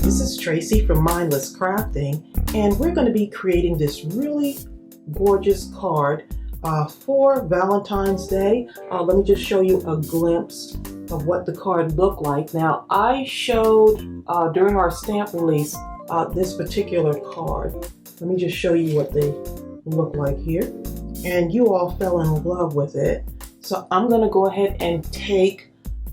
This is Tracey from Mindless Crafting, and we're going to be creating this really gorgeous card for Valentine's Day. Let me just show you a glimpse of what the card looked like. Now, I showed during our stamp release this particular card. Let me just show you what they look like here. And you all fell in love with it. So I'm going to go ahead and take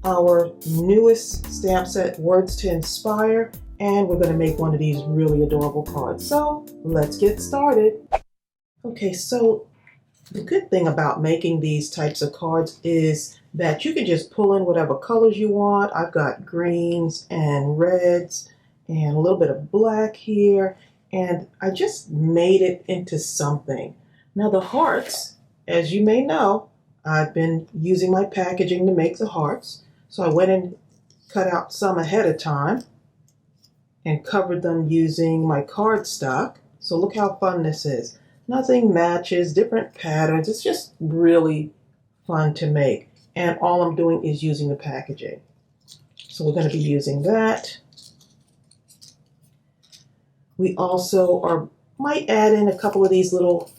our newest stamp set, Words to Inspire, and we're going to make one of these really adorable cards. So let's get started. Okay, so the good thing about making these types of cards is that you can just pull in whatever colors you want. I've got greens and reds and a little bit of black here, and I just made it into something. Now the hearts, as you may know, I've been using my packaging to make the hearts. So I went and cut out some ahead of time and covered them using my cardstock. So look how fun this is. Nothing matches, different patterns. It's just really fun to make. And all I'm doing is using the packaging. So we're going to be using that. We also might add in a couple of these little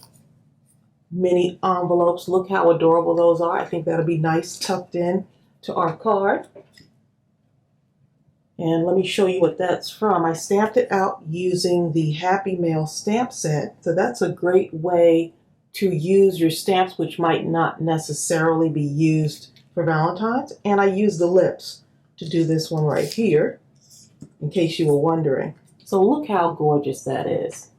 mini envelopes. Look how adorable those are. I think that'll be nice tucked in to our card. And let me show you what that's from. I stamped it out using the Happy Mail stamp set. So that's a great way to use your stamps which might not necessarily be used for Valentine's. And I used the lips to do this one right here, in case you were wondering. So look how gorgeous that is.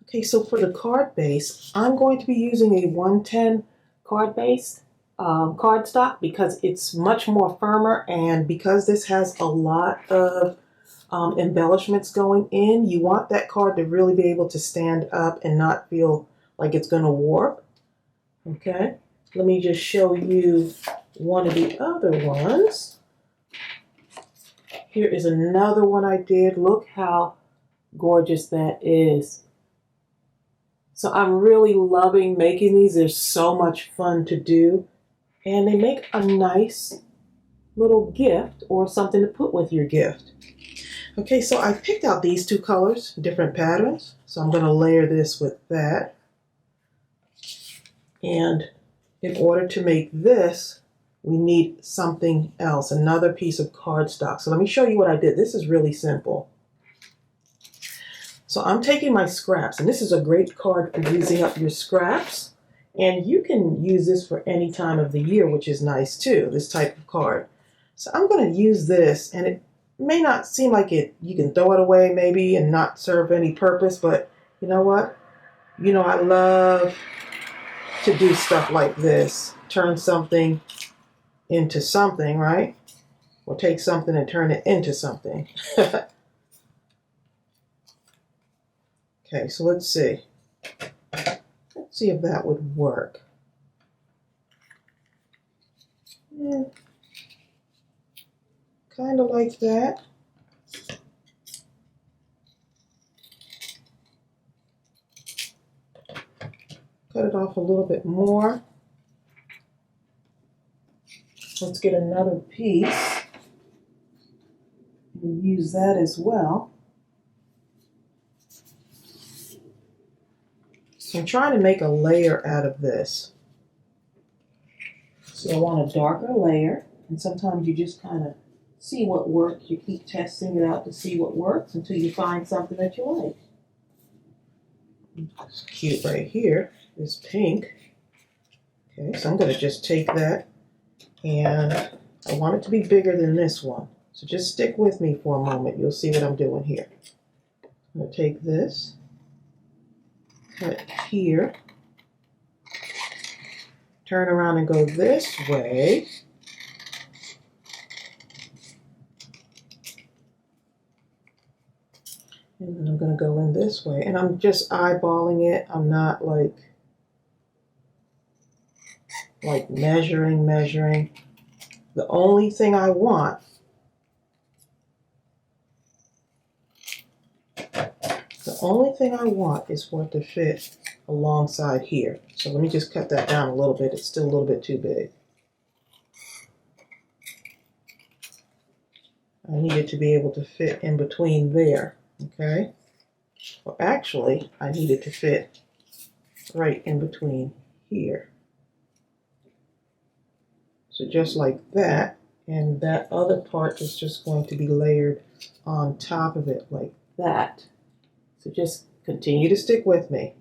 Okay, so for the card base, I'm going to be using a 110 card base. Cardstock, because it's much more firmer, and because this has a lot of embellishments going in, you want that card to really be able to stand up and not feel like it's going to warp. Okay, let me just show you one of the other ones. Here is another one I did. Look how gorgeous that is. So I'm really loving making these. They're so much fun to do. And they make a nice little gift or something to put with your gift. Okay, so I picked out these two colors, different patterns. So I'm going to layer this with that. And in order to make this, we need something else, another piece of cardstock. So let me show you what I did. This is really simple. So I'm taking my scraps, and this is a great card for using up your scraps. And you can use this for any time of the year, which is nice too, this type of card. So I'm going to use this, and it may not seem like it, you can throw it away maybe and not serve any purpose, but you know what? You know, I love to do stuff like this. Turn something into something, right? Or take something and turn it into something. Okay, so let's see. See if that would work. Yeah. Kind of like that. Cut it off a little bit more. Let's get another piece and use that as well. I'm trying to make a layer out of this. So I want a darker layer, and sometimes you just kind of see what works. You keep testing it out to see what works until you find something that you like. It's cute right here, this pink. Okay, so I'm going to just take that, and I want it to be bigger than this one. So just stick with me for a moment. You'll see what I'm doing here. I'm going to take this. Cut here, turn around and go this way, and then I'm going to go in this way, and I'm just eyeballing it. I'm not like measuring. The only thing I want is for it to fit alongside here. So let me just cut that down a little bit. It's still a little bit too big. I need it to be able to fit in between there, okay? Well, actually, I need it to fit right in between here. So just like that, and that other part is just going to be layered on top of it like that. So just continue to stick with me.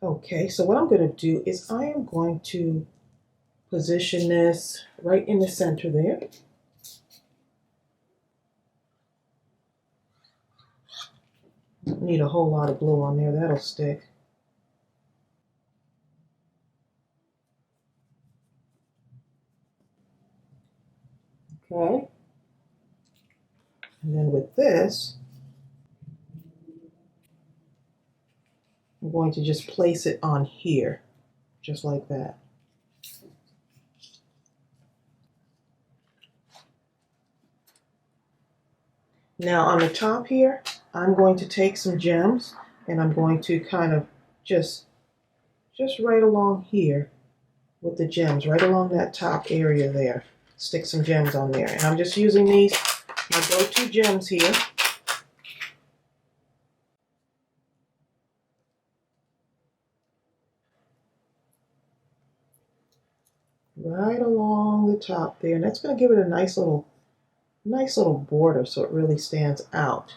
Okay, so what I'm going to do is I am going to position this right in the center there. Don't need a whole lot of glue on there, that'll stick. Okay, and then with this, I'm going to just place it on here, just like that. Now on the top here, I'm going to take some gems and I'm going to kind of just right along here with the gems, right along that top area there. Stick some gems on there. And I'm just using these, my go-to gems here. Right along the top there. And that's going to give it a nice little border so it really stands out.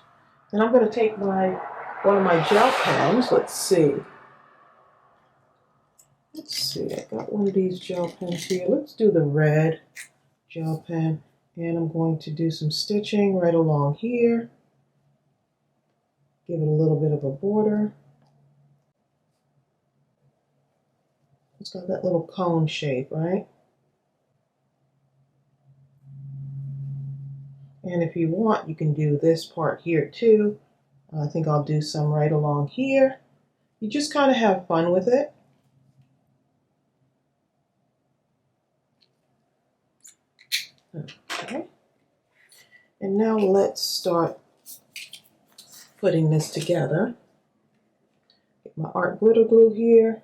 Then I'm going to take one of my gel pens. Let's see, I got one of these gel pens here. Let's do the red gel pen. And I'm going to do some stitching right along here. Give it a little bit of a border. It's got that little cone shape, right? And if you want, you can do this part here too. I think I'll do some right along here. You just kind of have fun with it. Okay. And now let's start putting this together. Get my art glitter glue here.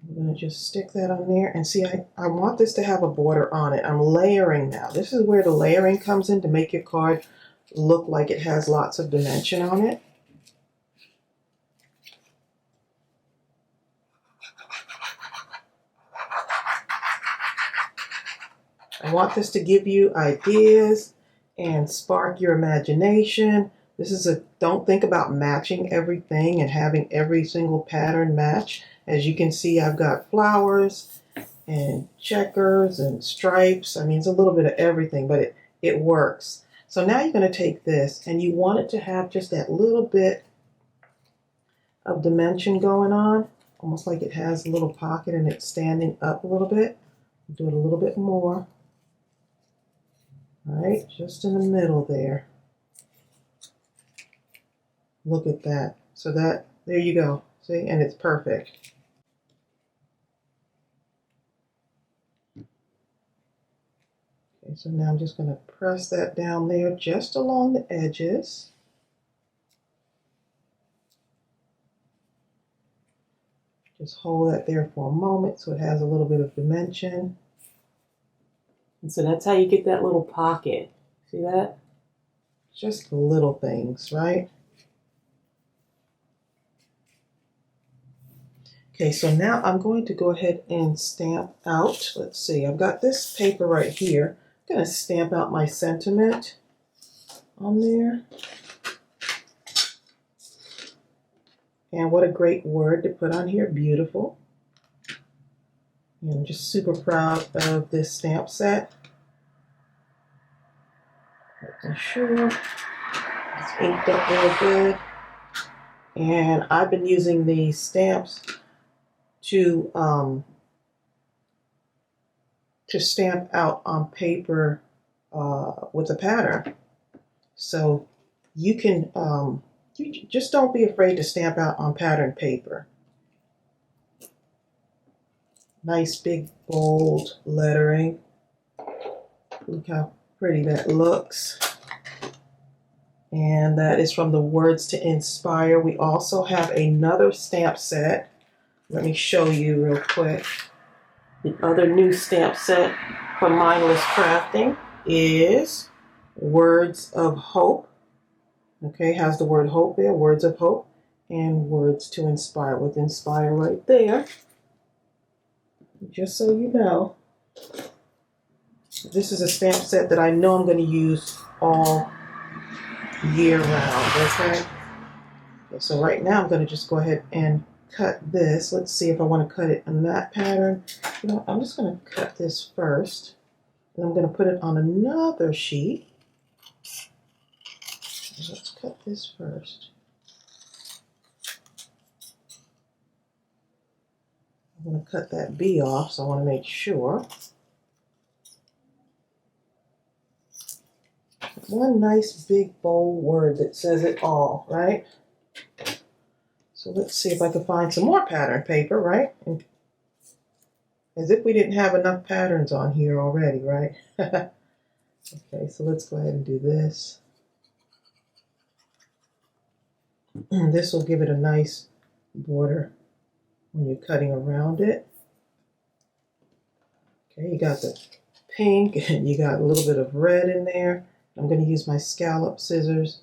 I'm going to just stick that on there. And see, I want this to have a border on it. I'm layering now. This is where the layering comes in to make your card look like it has lots of dimension on it. I want this to give you ideas and spark your imagination. This is don't think about matching everything and having every single pattern match. As you can see, I've got flowers and checkers and stripes. I mean, it's a little bit of everything, but it works. So now you're going to take this and you want it to have just that little bit of dimension going on, almost like it has a little pocket and it's standing up a little bit. Do it a little bit more. All right, just in the middle there. Look at that. So there you go. See, and it's perfect. Okay, so now I'm just going to press that down there just along the edges. Just hold that there for a moment so it has a little bit of dimension. And so that's how you get that little pocket. See that? Just the little things, right? Okay, so now I'm going to go ahead and stamp out. Let's see, I've got this paper right here. I'm going to stamp out my sentiment on there. And what a great word to put on here, beautiful. And I'm just super proud of this stamp set. Making sure it's inked up real good. And I've been using these stamps to stamp out on paper with a pattern. So you can, you just don't be afraid to stamp out on pattern paper. Nice big bold lettering. Look how pretty that looks. And that is from the Words to Inspire. We also have another stamp set. Let me show you real quick. The other new stamp set from Mindless Crafting is Words of Hope. Okay, has the word hope there, Words of Hope, and Words to Inspire with Inspire right there. Just so you know, this is a stamp set that I know I'm going to use all year round, okay? So right now I'm going to just go ahead and cut this. Let's see if I want to cut it in that pattern. You know, I'm just going to cut this first, and I'm going to put it on another sheet. Let's cut this first. I'm going to cut that B off, so I want to make sure. One nice big bold word that says it all, right? So let's see if I can find some more pattern paper, right? And as if we didn't have enough patterns on here already, right? Okay, so let's go ahead and do this. This will give it a nice border when you're cutting around it. Okay, you got the pink and you got a little bit of red in there. I'm going to use my scallop scissors.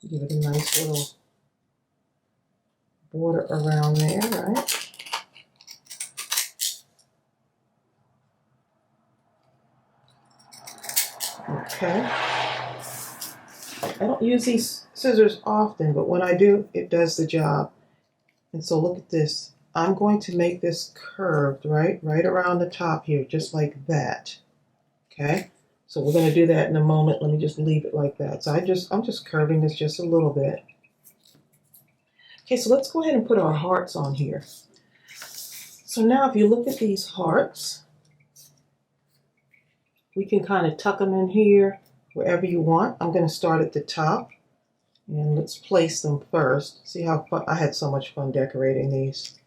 Give it a nice little border around there, right? Okay. I don't use these scissors often, but when I do, it does the job. And so look at this. I'm going to make this curved, right? Right around the top here, just like that. Okay? So we're going to do that in a moment. Let me just leave it like that. So I'm just curving this just a little bit. Okay, so let's go ahead and put our hearts on here. So now if you look at these hearts, we can kind of tuck them in here wherever you want. I'm going to start at the top and let's place them first. See how fun, I had so much fun decorating these.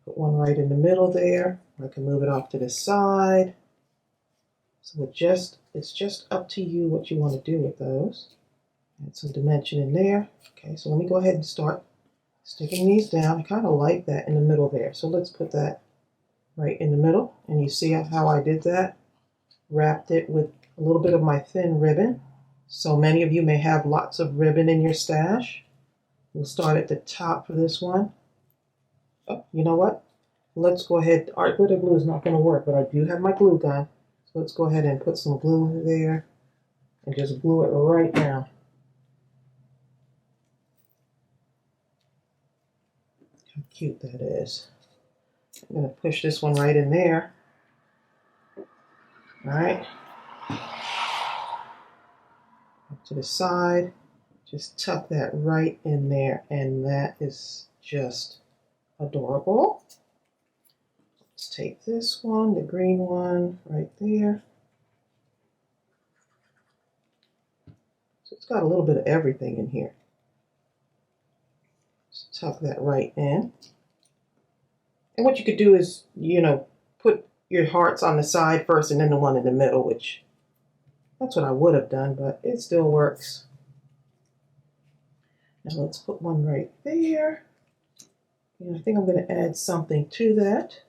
Put one right in the middle there. I can move it off to the side. So it's just up to you what you want to do with those. Add some dimension in there. Okay, so let me go ahead and start sticking these down. I kind of like that in the middle there. So let's put that right in the middle. And you see how I did that? Wrapped it with a little bit of my thin ribbon. So many of you may have lots of ribbon in your stash. We'll start at the top for this one. Oh, you know what? Let's go ahead. Art glitter glue is not going to work, but I do have my glue gun. So let's go ahead and put some glue there and just glue it right down. How cute that is. I'm going to push this one right in there. All right. Up to the side. Just tuck that right in there, and that is just adorable. Let's take this one, the green one, right there. So it's got a little bit of everything in here. Just tuck that right in. And what you could do is, you know, put your hearts on the side first and then the one in the middle, which that's what I would have done, but it still works. Now let's put one right there. And I think I'm going to add something to that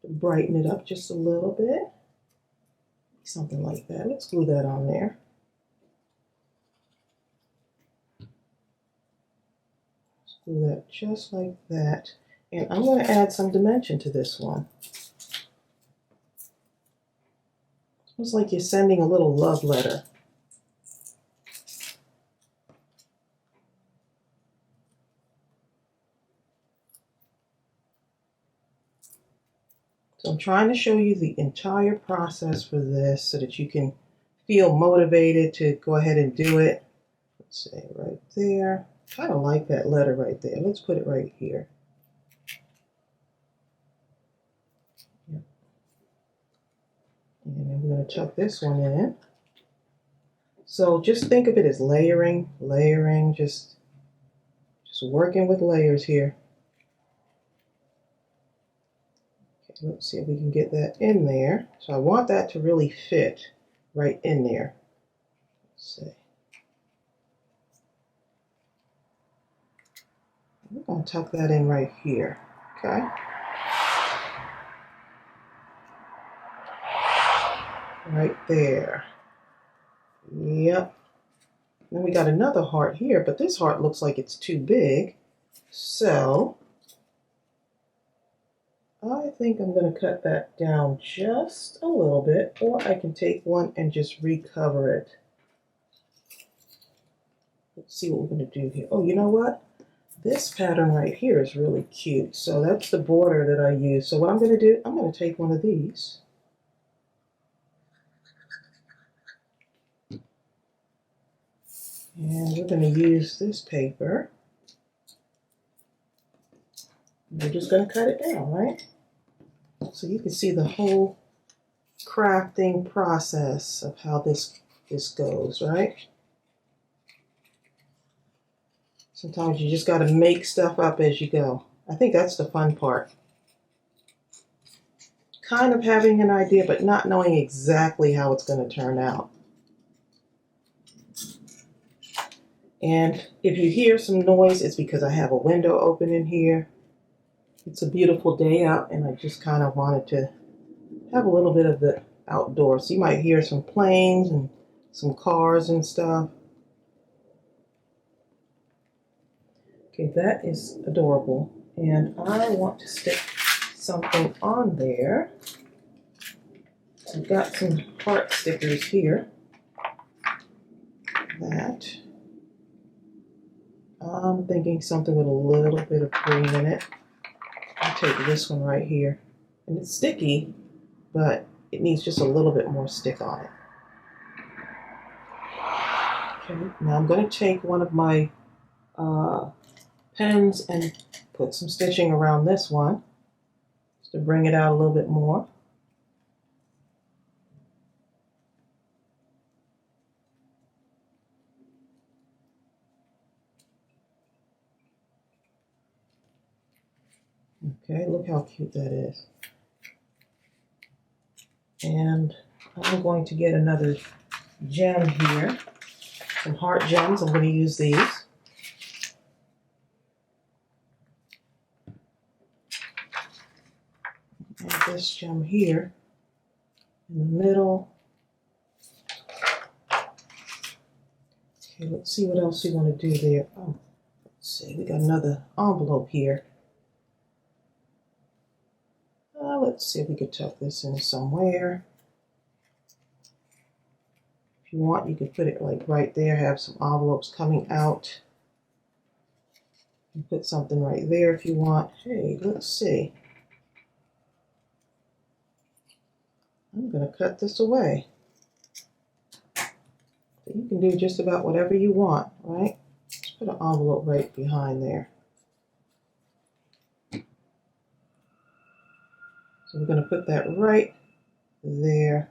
to brighten it up just a little bit. Something like that. Let's glue that on there. Let's glue that just like that. And I'm going to add some dimension to this one. It's like you're sending a little love letter. So I'm trying to show you the entire process for this so that you can feel motivated to go ahead and do it. Let's say right there. Kind of like that letter right there. Let's put it right here. Yep. And then we're going to tuck this one in. So just think of it as layering, layering, just Just working with layers here. Okay, let's see if we can get that in there. So I want that to really fit right in there. Let's see. We're going to tuck that in right here. Okay. Right there. Yep. Then we got another heart here, but this heart looks like it's too big. So I think I'm going to cut that down just a little bit, or I can take one and just recover it. Let's see what we're going to do here. Oh, you know what? This pattern right here is really cute. So that's the border that I use. So what I'm going to do, I'm going to take one of these. And we're going to use this paper. We're just going to cut it down, right? So you can see the whole crafting process of how this goes, right? Sometimes you just got to make stuff up as you go. I think that's the fun part. Kind of having an idea, but not knowing exactly how it's going to turn out. And if you hear some noise, it's because I have a window open in here. It's a beautiful day out, and I just kind of wanted to have a little bit of the outdoors. So you might hear some planes and some cars and stuff. Okay, that is adorable. And I want to stick something on there. So I've got some heart stickers here. That. I'm thinking something with a little bit of green in it. I'll take this one right here. And it's sticky, but it needs just a little bit more stick on it. Okay, now I'm going to take one of my pens and put some stitching around this one just to bring it out a little bit more. Okay, look how cute that is. And I'm going to get another gem here, some heart gems. I'm going to use these. And this gem here in the middle. Okay, let's see what else we want to do there. Oh, let's see, we got another envelope here. Let's see if we could tuck this in somewhere. If you want, you can put it like right there, have some envelopes coming out. You put something right there if you want. Hey, let's see. I'm going to cut this away. So you can do just about whatever you want, right? Just put an envelope right behind there. So we're going to put that right there.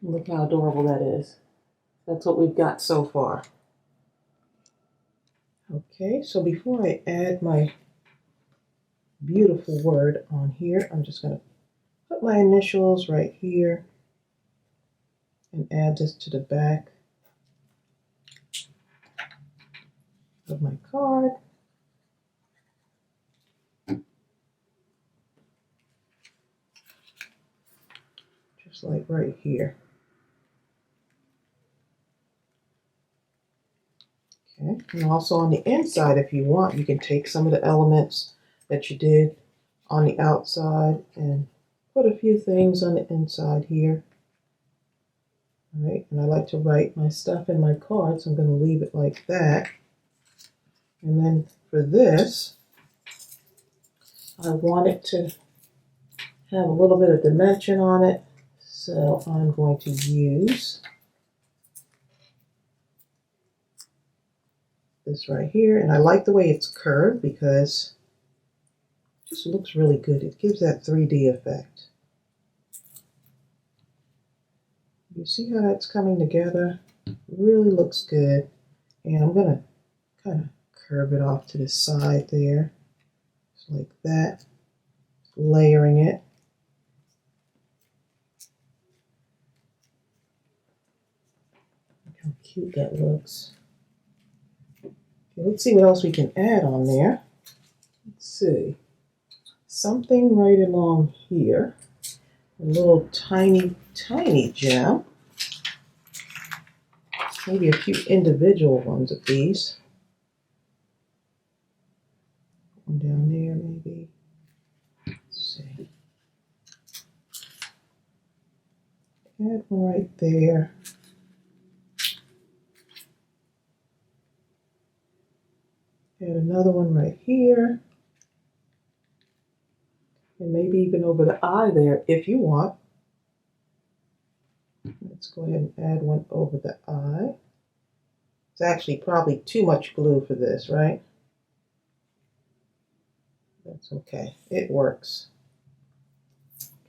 Look how adorable that is. That's what we've got so far. Okay, so before I add my beautiful word on here, I'm just going to put my initials right here and add this to the back of my card. Just like right here. Okay, and also on the inside, if you want, you can take some of the elements that you did on the outside and put a few things on the inside here. All right, and I like to write my stuff in my card, so I'm going to leave it like that. And then for this, I want it to have a little bit of dimension on it, so I'm going to use this right here. And I like the way it's curved because it just looks really good. It gives that 3D effect. You see how that's coming together? Really looks good. And I'm gonna kind of curve it off to the side there, just like that, layering it. Look how cute that looks. Okay, let's see what else we can add on there. Let's see. Something right along here. A little tiny, tiny gem. Maybe a few individual ones of these. One down there, maybe. Let's see. Add one right there. Add another one right here. And maybe even over the eye there if you want. Let's go ahead and add one over the eye. It's actually probably too much glue for this, right? That's okay. It works.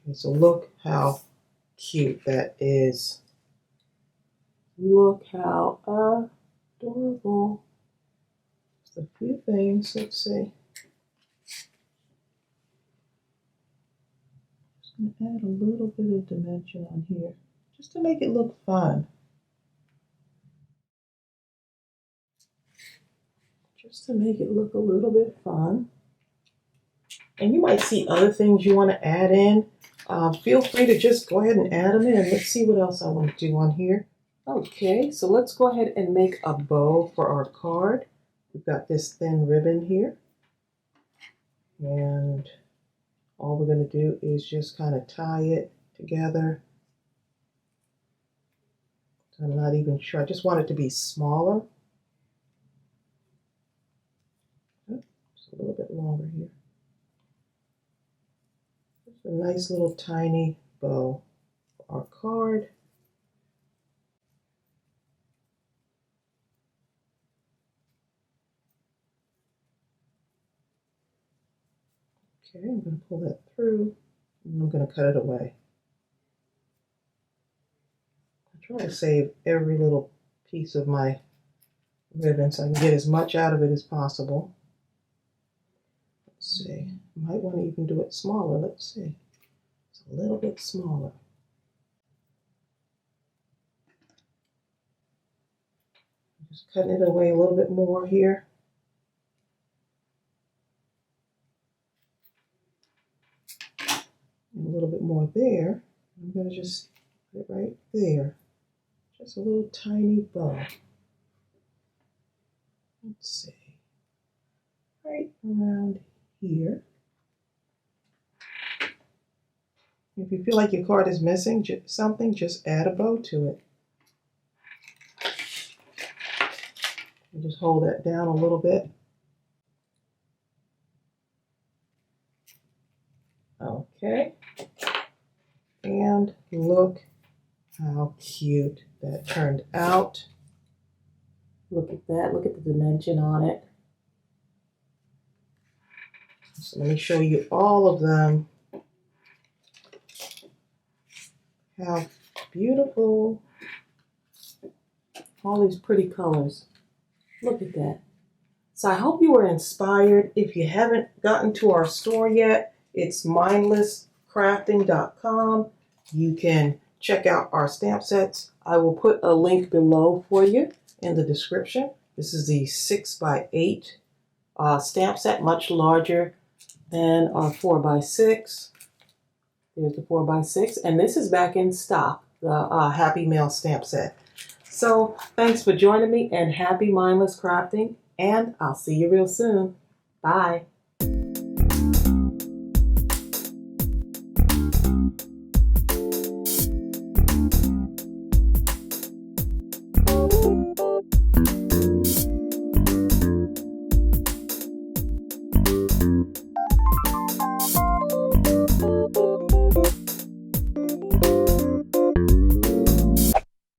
Okay, so look how cute that is. Look how adorable. Just a few things. Let's see. Just going to add a little bit of dimension on here, just to make it look fun. Just to make it look a little bit fun. And you might see other things you want to add in. Feel free to just go ahead and add them in. Let's see what else I want to do on here. Okay, so let's go ahead and make a bow for our card. We've got this thin ribbon here. And all we're going to do is just kind of tie it together. I'm not even sure. I just want it to be smaller. Just a little bit longer here. Just a nice little tiny bow for our card. Okay, I'm going to pull that through and I'm going to cut it away. I try to save every little piece of my ribbon so I can get as much out of it as possible. Let's see, I might want to even do it smaller. Let's see, it's a little bit smaller. Just cutting it away a little bit more here. And a little bit more there. I'm going to just put it right there. Just a little tiny bow. Let's see. Right around here. If you feel like your card is missing something, just add a bow to it. And just hold that down a little bit. Okay. And look how cute that turned out. Look at that. Look at the dimension on it. So let me show you all of them. How beautiful. All these pretty colors. Look at that. So I hope you were inspired. If you haven't gotten to our store yet, it's mindlesscrafting.com. You can check out our stamp sets. I will put a link below for you in the description. This is the 6x8 stamp set, much larger than our 4x6. There's the 4x6, and this is back in stock, the Happy Mail stamp set. So thanks for joining me, and happy mindless crafting, and I'll see you real soon. Bye.